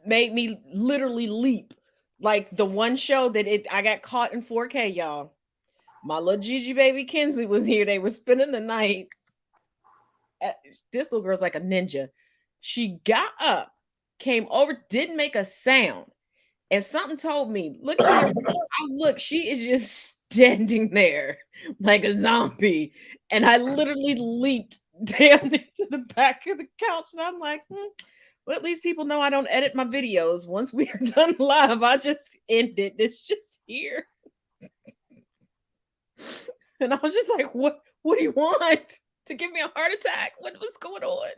made me literally leap. Like the one show that I got caught in 4K, y'all. My little Gigi baby Kinsley was here. They were spending the night. This little girl's like a ninja. She got up, came over, didn't make a sound. And something told me, look to your look, she is just standing there like a zombie. And I literally leaped down into the back of the couch. And I'm like, well, at least people know I don't edit my videos. Once we are done live, I just end it. It's just here. And I was just like, what do you want? To give me a heart attack? What's going on?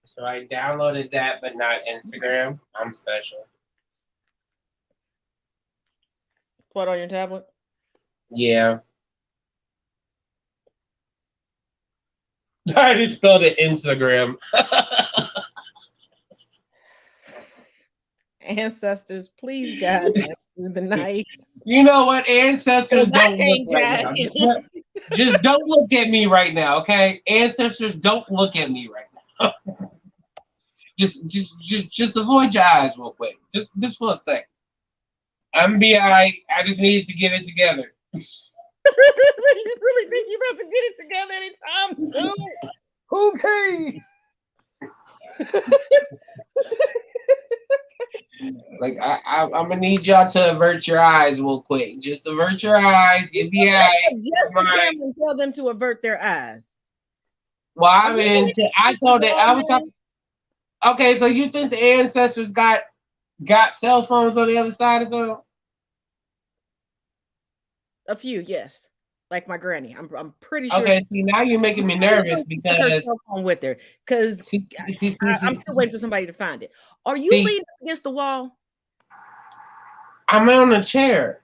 So I downloaded that, but not Instagram. I'm special. What, on your tablet? Yeah. I just spelled it Instagram. Ancestors, please guide them through the night. You know what? Ancestors don't look right now. Just don't look at me right now, okay? Ancestors, don't look at me right now. Just avoid your eyes real quick. Just for a second. I'm I just needed to get it together. You really think you're about to get it together anytime soon? Okay. Like I'm gonna need y'all to avert your eyes real quick. Just avert your eyes. You'll be alright. Adjust the camera and tell them to avert their eyes. Well, I I'm mean, looking I at told this it. wall, I was man. talking. Okay, so you think the ancestors got cell phones on the other side or something? A few, yes. Like my granny. I'm pretty sure. Okay, see now you're making me nervous She took her because cell phone with her because I'm still waiting for somebody to find it. Are you see, leaning against the wall? I'm on a chair.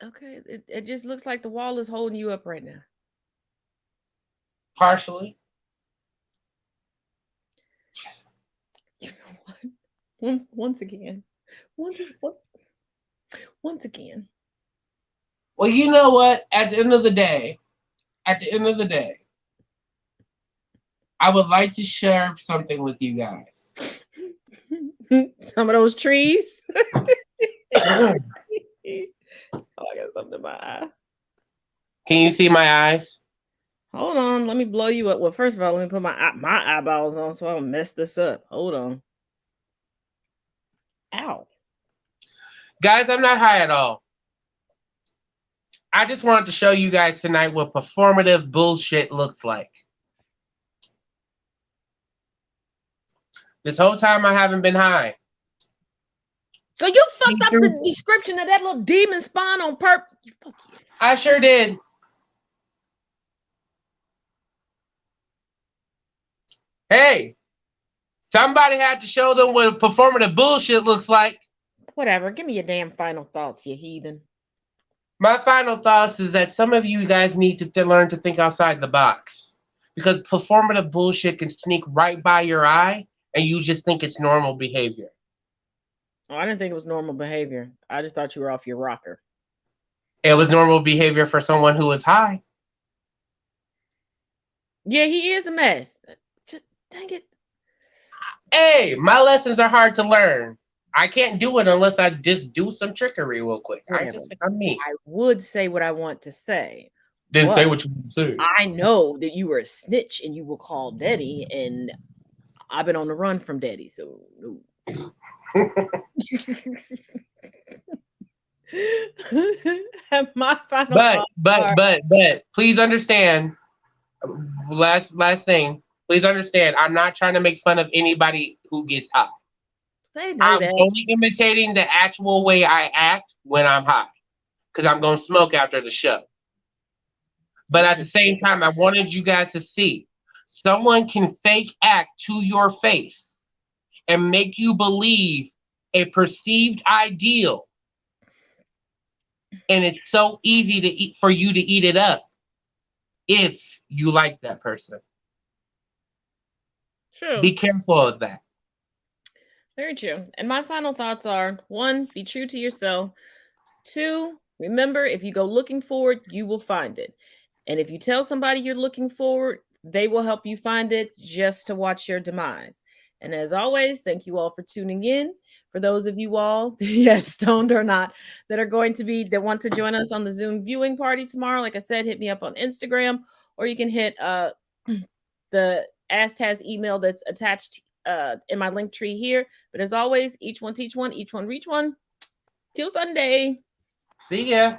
Okay, it just looks like the wall is holding you up right now. Partially. You know what? Once again. Well, you know what? At the end of the day, I would like to share something with you guys. Some of those trees. Oh, I got something in my eye. Can you see my eyes? Hold on, let me blow you up. Well, first of all, let me put my eyeballs on so I don't mess this up. Hold on. Ow. Guys, I'm not high at all. I just wanted to show you guys tonight what performative bullshit looks like. This whole time I haven't been high. So you fucked up the description of that little demon spawn on purpose. I sure did. Hey, somebody had to show them what performative bullshit looks like. Whatever. Give me your damn final thoughts, you heathen. My final thoughts is that some of you guys need to learn to think outside the box. Because performative bullshit can sneak right by your eye and you just think it's normal behavior. Oh, I didn't think it was normal behavior. I just thought you were off your rocker. It was normal behavior for someone who was high. Yeah, he is a mess. Just dang it. Hey, my lessons are hard to learn. I can't do it unless I just do some trickery real quick. I'm me. I would say what I want to say. Didn't say what you want to say. I know that you were a snitch and you will call Daddy, and I've been on the run from Daddy, so no. My final but please understand. Last thing. Please understand. I'm not trying to make fun of anybody who gets high. I'm only imitating the actual way I act when I'm high, because I'm gonna smoke after the show. But at the same time, I wanted you guys to see someone can fake act to your face and make you believe a perceived ideal. And it's so easy to eat for you to eat it up if you like that person. True. Be careful of that. Very true. And my final thoughts are: 1, be true to yourself. 2, remember, if you go looking for it, you will find it. And if you tell somebody you're looking for it, they will help you find it just to watch your demise. And as always, thank you all for tuning in. For those of you all, yes, stoned or not, that want to join us on the Zoom viewing party tomorrow, like I said, hit me up on Instagram, or you can hit the AskTaz email that's attached in my link tree here. But as always, each one teach one, each one reach one. Till Sunday. See ya.